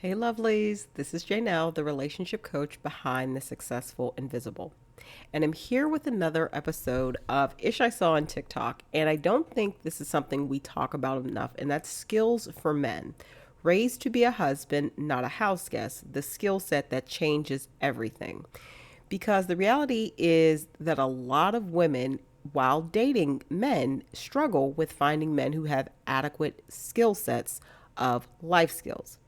Hey lovelies, this is Janelle, the relationship coach behind the Successful Invisible. And I'm here with another episode of Ish I Saw on TikTok. And I don't think this is something we talk about enough, and that's skills for men. Raised to be a husband, not a house guest, the skill set that changes everything. Because the reality is that a lot of women, while dating men, struggle with finding men who have adequate skill sets of life skills.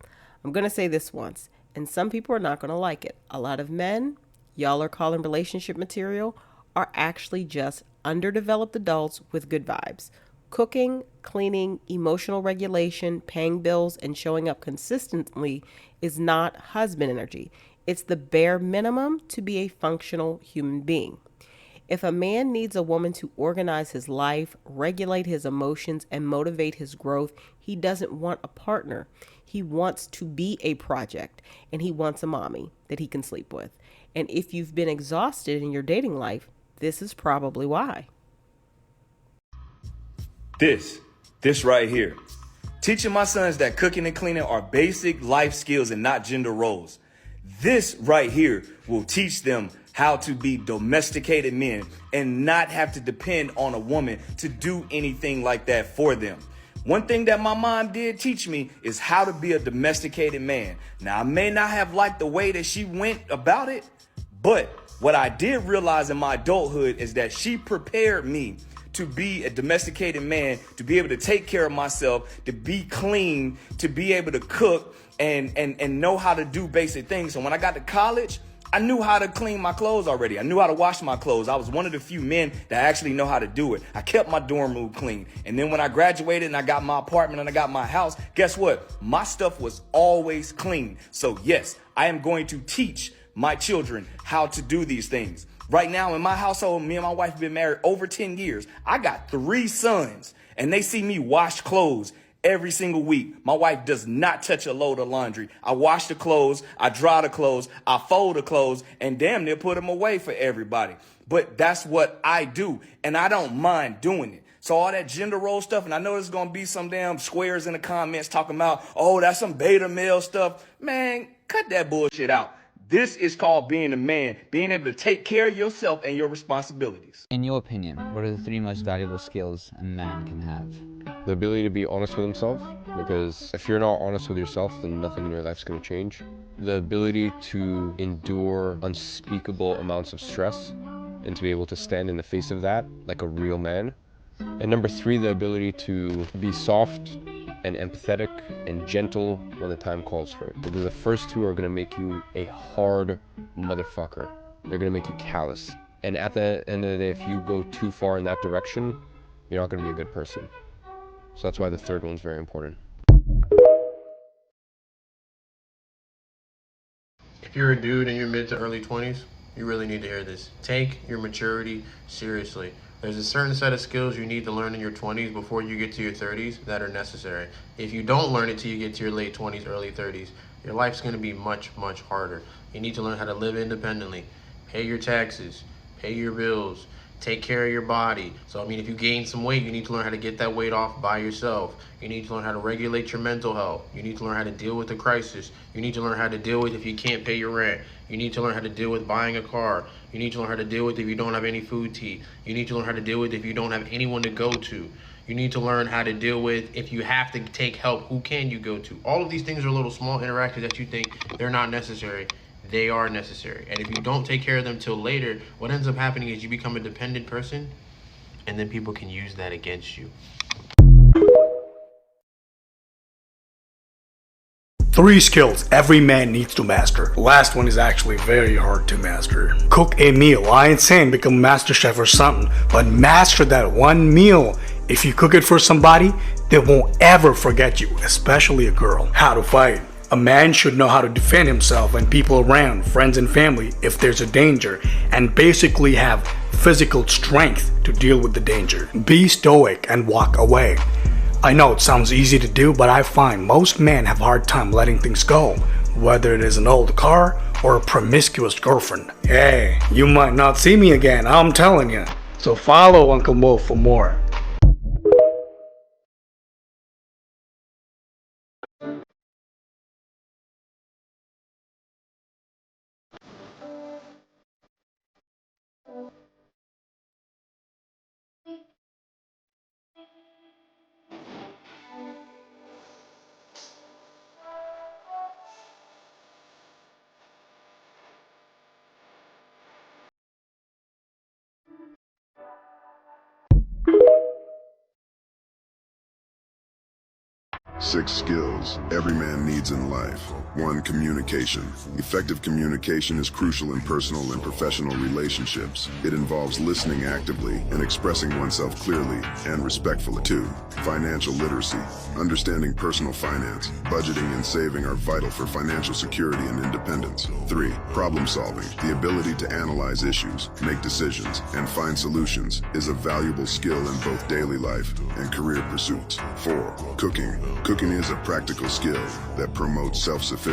I'm going to say this once, and some people are not going to like it. A lot of men, y'all are calling relationship material, are actually just underdeveloped adults with good vibes. Cooking, cleaning, emotional regulation, paying bills, and showing up consistently is not husband energy. It's the bare minimum to be a functional human being. If a man needs a woman to organize his life, regulate his emotions, and motivate his growth, he doesn't want a partner. He wants to be a project, and he wants a mommy that he can sleep with. And if you've been exhausted in your dating life, this is probably why. This, this right here. Teaching my sons that cooking and cleaning are basic life skills and not gender roles. This right here will teach them how to be domesticated men and not have to depend on a woman to do anything like that for them. One thing that my mom did teach me is how to be a domesticated man. Now, I may not have liked the way that she went about it, but what I did realize in my adulthood is that she prepared me to be a domesticated man, to be able to take care of myself, to be clean, to be able to cook and know how to do basic things. So when I got to college, I knew how to clean my clothes already. I knew how to wash my clothes. I was one of the few men that actually know how to do it. I kept my dorm room clean. And then when I graduated and I got my apartment and I got my house, guess what? My stuff was always clean. So yes, I am going to teach my children how to do these things. Right now in my household, me and my wife have been married over 10 years. I got 3 sons and they see me wash clothes every single week. My wife does not touch a load of laundry. I wash the clothes, I dry the clothes, I fold the clothes, and damn near put them away for everybody. But that's what I do, and I don't mind doing it. So all that gender role stuff, and I know there's going to be some damn squares in the comments talking about, oh, that's some beta male stuff. Man, cut that bullshit out. This is called being a man, being able to take care of yourself and your responsibilities. In your opinion, what are the 3 most valuable skills a man can have? The ability to be honest with himself, because if you're not honest with yourself, then nothing in your life's going to change. The ability to endure unspeakable amounts of stress and to be able to stand in the face of that like a real man. And number 3, the ability to be soft and empathetic and gentle when the time calls for it. Because the first 2 are going to make you a hard motherfucker. They're going to make you callous. And at the end of the day, if you go too far in that direction, you're not going to be a good person. So that's why the 3rd one's very important. If you're a dude in your mid to early 20s, you really need to hear this. Take your maturity seriously. There's a certain set of skills you need to learn in your 20s before you get to your 30s that are necessary. If you don't learn it till you get to your late 20s, early 30s, your life's going to be much, much harder. You need to learn how to live independently, pay your taxes, pay your bills, take care of your body. So, if you gain some weight, you need to learn how to get that weight off by yourself. You need to learn how to regulate your mental health. You need to learn how to deal with the crisis. You need to learn how to deal with if you can't pay your rent. You need to learn how to deal with buying a car. You need to learn how to deal with if you don't have any food to eat. You need to learn how to deal with if you don't have anyone to go to. You need to learn how to deal with if you have to take help, who can you go to? All of these things are little small interactions that you think they're not necessary. They are necessary. And if you don't take care of them till later, what ends up happening is you become a dependent person, and then people can use that against you. 3 skills every man needs to master. The last one is actually very hard to master. Cook a meal. I ain't saying become master chef or something, but master that one meal. If you cook it for somebody, they won't ever forget you, especially a girl. How to fight. A man should know how to defend himself and people around, friends and family, if there's a danger, and basically have physical strength to deal with the danger. Be stoic and walk away. I know it sounds easy to do, but I find most men have a hard time letting things go, whether it is an old car or a promiscuous girlfriend. Hey, you might not see me again, I'm telling you. So follow Uncle Mo for more. 6 skills every man needs in life. 1. Communication. Effective communication is crucial in personal and professional relationships. It involves listening actively and expressing oneself clearly and respectfully. 2. Financial literacy. Understanding personal finance, budgeting, and saving are vital for financial security and independence. 3. Problem solving. The ability to analyze issues, make decisions, and find solutions is a valuable skill in both daily life and career pursuits. 4. Cooking. Cooking is a practical skill that promotes self-sufficiency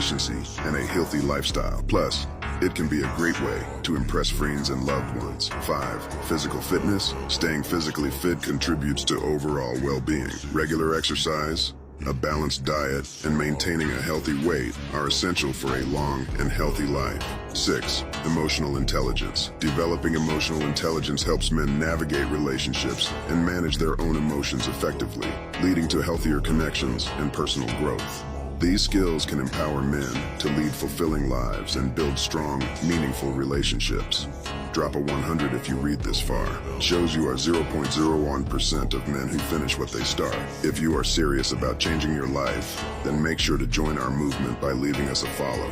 and a healthy lifestyle. Plus, it can be a great way to impress friends and loved ones. 5. Physical fitness. Staying physically fit contributes to overall well-being. Regular exercise, a balanced diet, and maintaining a healthy weight are essential for a long and healthy life. 6. Emotional intelligence. Developing emotional intelligence helps men navigate relationships and manage their own emotions effectively, leading to healthier connections and personal growth. These skills can empower men to lead fulfilling lives and build strong, meaningful relationships. Drop a 100 if you read this far. Shows you are 0.01% of men who finish what they start. If you are serious about changing your life, then make sure to join our movement by leaving us a follow.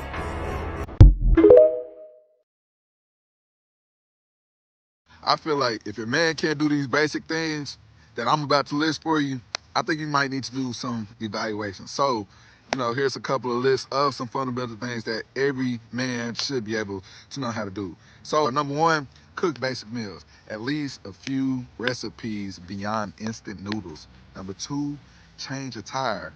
I feel like if your man can't do these basic things that I'm about to list for you, I think you might need to do some evaluation. So, here's a couple of lists of some fundamental things that every man should be able to know how to do. So, number 1, cook basic meals. At least a few recipes beyond instant noodles. Number 2, change a tire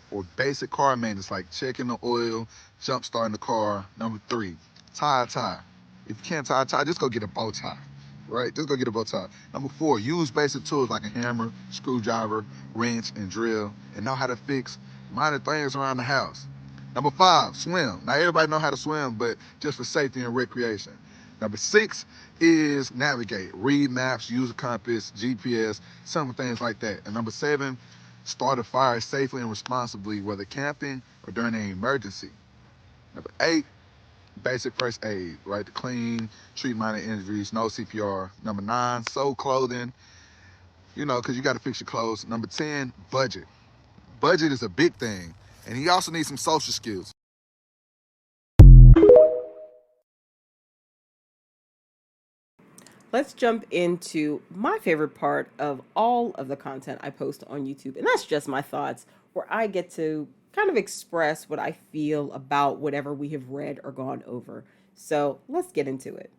or basic car maintenance like checking the oil, jump starting the car. Number 3, tie a tie. If you can't tie a tie, just go get a bow tie. Right? Just go get a bow tie. Number 4, use basic tools like a hammer, screwdriver, wrench, and drill, and know how to fix minor things around the house. Number 5, swim. Now everybody know how to swim, but just for safety and recreation. Number 6 is navigate. Read maps, use a compass, GPS, some things like that. And number 7, start a fire safely and responsibly, whether camping or during an emergency. Number 8, basic first aid, right? To clean, treat minor injuries, no CPR. Number 9, sew clothing, because you got to fix your clothes. Number 10, budget. Budget is a big thing. And he also needs some social skills. Let's jump into my favorite part of all of the content I post on YouTube. And that's just my thoughts, where I get to kind of express what I feel about whatever we have read or gone over. So let's get into it.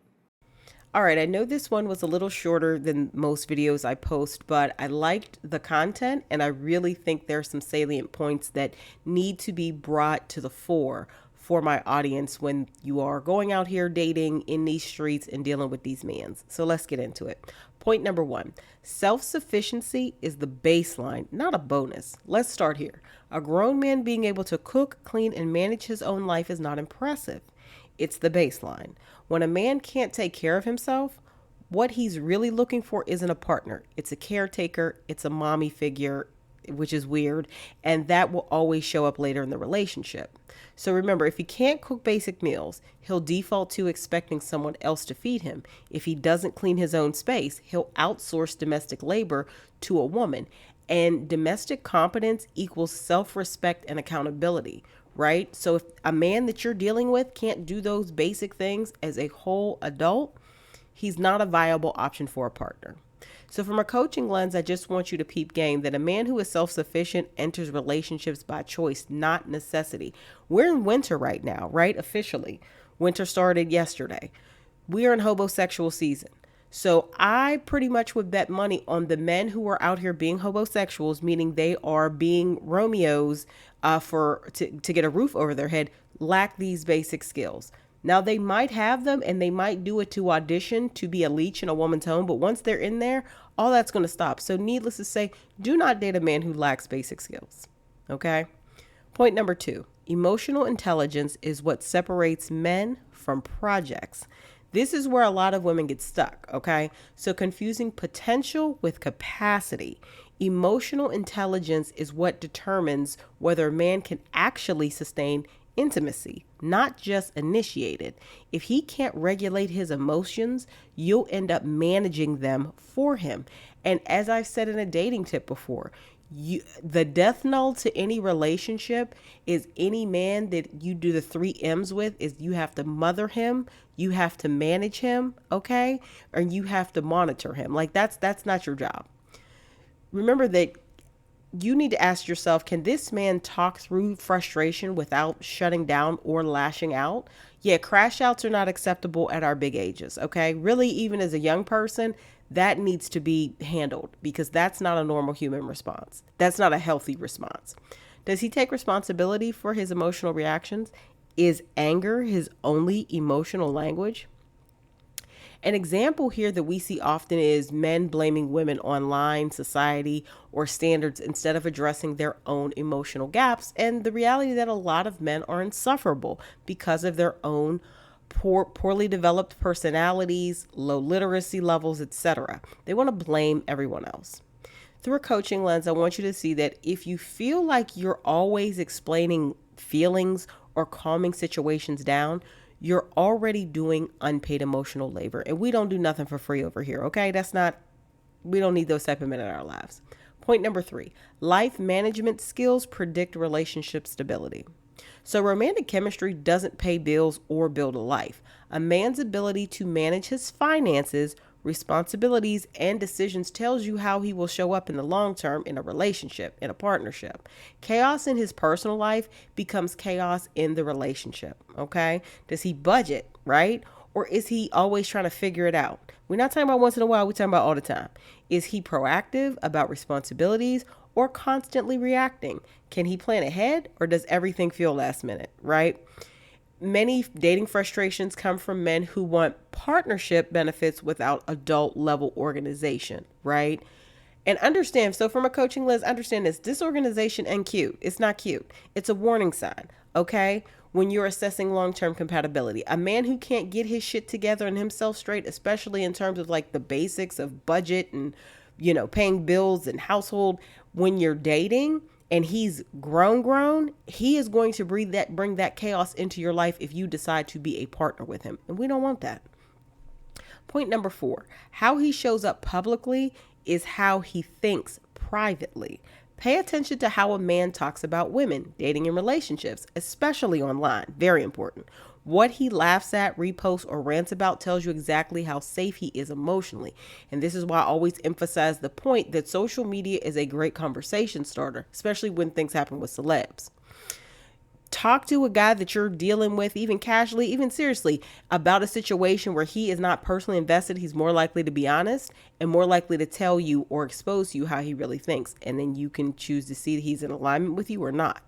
All right, I know this one was a little shorter than most videos I post, but I liked the content and I really think there's some salient points that need to be brought to the fore for my audience when you are going out here dating in these streets and dealing with these mans. So let's get into it. Point number 1, self-sufficiency is the baseline, not a bonus. Let's start here. A grown man being able to cook, clean, and manage his own life is not impressive. It's the baseline. When a man can't take care of himself, what he's really looking for isn't a partner. It's a caretaker. It's a mommy figure, which is weird. And that will always show up later in the relationship. So remember, if he can't cook basic meals, he'll default to expecting someone else to feed him. If he doesn't clean his own space, he'll outsource domestic labor to a woman. And domestic competence equals self-respect and accountability, right? So if a man that you're dealing with can't do those basic things as a whole adult, he's not a viable option for a partner. So from a coaching lens, I just want you to peep game that a man who is self-sufficient enters relationships by choice, not necessity. We're in winter right now, right? Officially. Winter started yesterday. We are in homosexual season. So I pretty much would bet money on the men who are out here being homosexuals, meaning they are being Romeos to get a roof over their head, lack these basic skills. Now, they might have them and they might do it to audition to be a leech in a woman's home. But once they're in there, all that's going to stop. So needless to say, do not date a man who lacks basic skills. Okay. Point number 2, emotional intelligence is what separates men from projects. This is where a lot of women get stuck, okay? So confusing potential with capacity. Emotional intelligence is what determines whether a man can actually sustain intimacy, not just initiate it. If he can't regulate his emotions, you'll end up managing them for him. And as I've said in a dating tip before, The death knell to any relationship is any man that you do the 3 M's with is you have to mother him, you have to manage him, okay? Or you have to monitor him. Like that's not your job. Remember that you need to ask yourself, can this man talk through frustration without shutting down or lashing out? Yeah, crash outs are not acceptable at our big ages, okay? Really, even as a young person, that needs to be handled because that's not a normal human response. That's not a healthy response. Does he take responsibility for his emotional reactions? Is anger his only emotional language? An example here that we see often is men blaming women online, society, or standards instead of addressing their own emotional gaps, and the reality that a lot of men are insufferable because of their own poorly developed personalities, low literacy levels, etc. They want to blame everyone else. Through a coaching lens, I want you to see that if you feel like you're always explaining feelings or calming situations down, you're already doing unpaid emotional labor. And we don't do nothing for free over here, okay? We don't need those type of men in our lives. Point number 3, life management skills predict relationship stability. So romantic chemistry doesn't pay bills or build a life. A man's ability to manage his finances, responsibilities, and decisions tells you how he will show up in the long term in a relationship, in a partnership. Chaos in his personal life becomes chaos in the relationship, okay? Does he budget, right? Or is he always trying to figure it out? We're not talking about once in a while, we're talking about all the time. Is he proactive about responsibilities or constantly reacting? Can he plan ahead or does everything feel last minute, right? Many dating frustrations come from men who want partnership benefits without adult level organization, right? And understand, so from a coaching lens, understand this, disorganization ain't cute. It's not cute. It's a warning sign, okay? When you're assessing long-term compatibility. A man who can't get his shit together and himself straight, especially in terms of like the basics of budget and, paying bills and household, when you're dating and he's grown, he is going to bring that chaos into your life if you decide to be a partner with him. And we don't want that. Point number 4, how he shows up publicly is how he thinks privately. Pay attention to how a man talks about women, dating and relationships, especially online. Very important. What he laughs at, reposts, or rants about tells you exactly how safe he is emotionally. And this is why I always emphasize the point that social media is a great conversation starter, especially when things happen with celebs. Talk to a guy that you're dealing with, even casually, even seriously, about a situation where he is not personally invested. He's more likely to be honest and more likely to tell you or expose to you how he really thinks. And then you can choose to see that he's in alignment with you or not.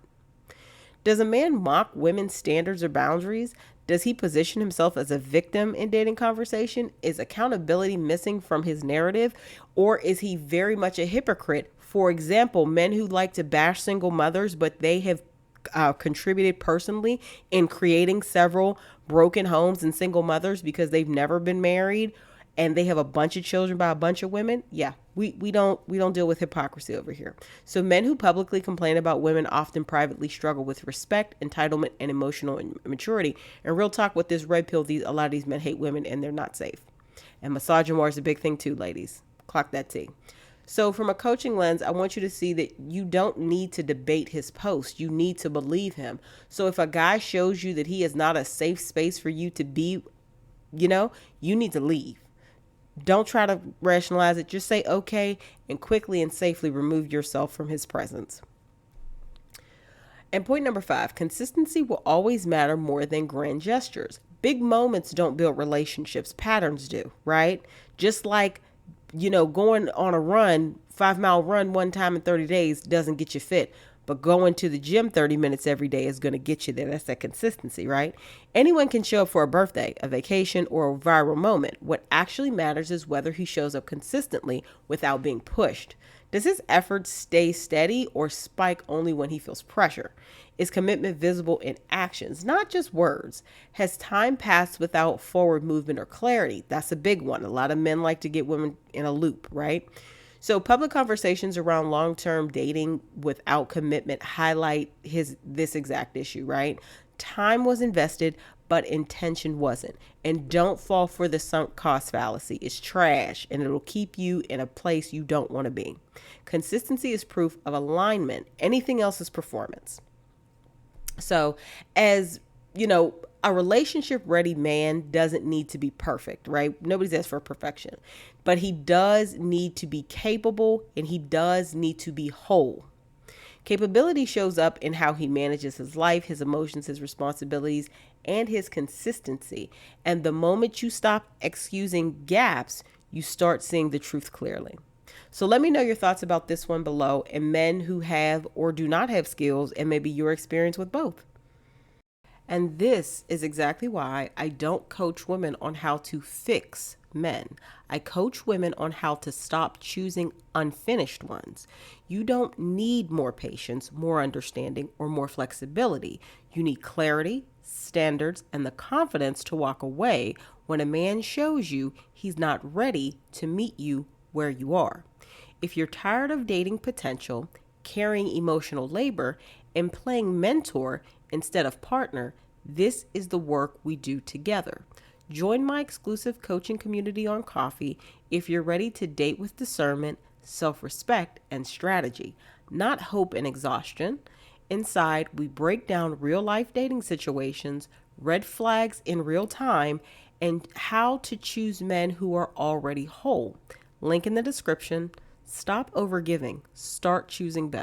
Does a man mock women's standards or boundaries? Does he position himself as a victim in dating conversation? Is accountability missing from his narrative? Or is he very much a hypocrite? For example, men who like to bash single mothers, but they have contributed personally in creating several broken homes and single mothers because they've never been married and they have a bunch of children by a bunch of women. Yeah, we don't deal with hypocrisy over here. So men who publicly complain about women often privately struggle with respect, entitlement, and emotional immaturity. And real talk with this red pill, a lot of these men hate women and they're not safe. And misogyny is a big thing too, ladies. Clock that T. So from a coaching lens, I want you to see that you don't need to debate his post. You need to believe him. So if a guy shows you that he is not a safe space for you to be, you need to leave. Don't try to rationalize it. Just say okay and quickly and safely remove yourself from his presence. And point number 5, consistency will always matter more than grand gestures. Big moments don't build relationships. Patterns do, right? Just like going on a 5-mile run one time in 30 days doesn't get you fit, but going to the gym 30 minutes every day is going to get you there. That's that consistency, right? Anyone can show up for a birthday, a vacation, or a viral moment. What actually matters is whether he shows up consistently without being pushed. Does his efforts stay steady or spike only when he feels pressure? Is commitment visible in actions, not just words? Has time passed without forward movement or clarity? That's a big one. A lot of men like to get women in a loop, right? So public conversations around long-term dating without commitment highlight this exact issue, right? Time was invested, but intention wasn't. And don't fall for the sunk cost fallacy. It's trash and it'll keep you in a place you don't want to be. Consistency is proof of alignment. Anything else is performance. So, as you know, a relationship ready man doesn't need to be perfect, right? Nobody's asked for perfection, but he does need to be capable and he does need to be whole. Capability shows up in how he manages his life, his emotions, his responsibilities, and his consistency. And the moment you stop excusing gaps, you start seeing the truth clearly. So let me know your thoughts about this one below, and men who have or do not have skills, and maybe your experience with both. And this is exactly why I don't coach women on how to fix men. I coach women on how to stop choosing unfinished ones. You don't need more patience, more understanding, or more flexibility. You need clarity, standards, and the confidence to walk away when a man shows you he's not ready to meet you where you are. If you're tired of dating potential, carrying emotional labor, and playing mentor instead of partner, this is the work we do together. Join my exclusive coaching community on Coffee if you're ready to date with discernment, self-respect, and strategy, not hope and exhaustion. Inside, we break down real-life dating situations, red flags in real time, and how to choose men who are already whole. Link in the description. Stop overgiving. Start choosing better.